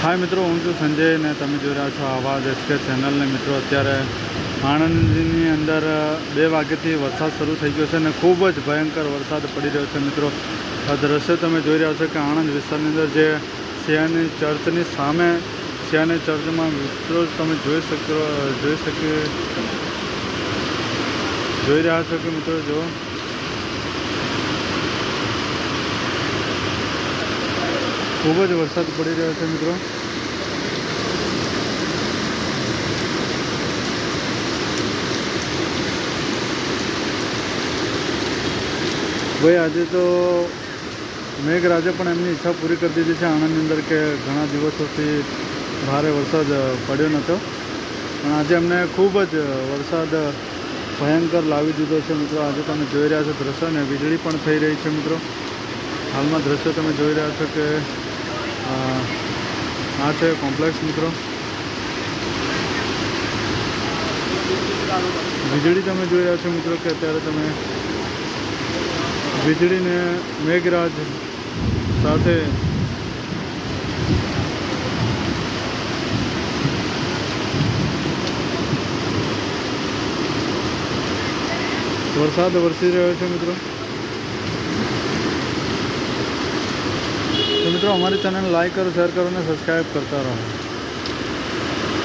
हाय मित्रों, हूँ छूँ संजय ने तमे जोई रह्या छो आवाज एसके चेनल ने। मित्रों अत्यारे आणंदनी अंदर 2 वाग्याथी वरसाद शरू थई गयो छे ने खूब ज भयंकर वरसाद पड़ी रह्यो छे। मित्रों आ दृश्य तमे जोई रह्या छो कि आणंद विस्तारनी अंदर जे सियानी चर्चनी सामे सियानी चर्चमां मित्रों तमे जोई रह्या छो कि मित्रों जो खूब ज वरसाद पड़ी रह्यो छे। मित्रों भाई आज तो मेघराजे पण एमनी इच्छा पूरी कर दीधी है आणंदनी अंदर के घणा दिवसोथी भारे वरसाद पड्यो नतो, पण आज एमने खूब ज वरसाद भयंकर लावी दीधो छे। मित्रों आज तमे जोई रह्या छो दृश्य ने वीजળી पण थई रही छे। मित्रों हालमां दृश्य तमे जोई रह्या छो के आ छे कॉम्प्लेक्स। मित्रों वीजળી तमे जोई रह्या छो मित्रों के अत्यारे तमे वीजળી ने मेघराज साथे वरसाद वरसी रह्यो छे। मित्रों तो मित्रों हमारी चैनल लाइक करो, शेयर करो ने सब्सक्राइब करता रहो।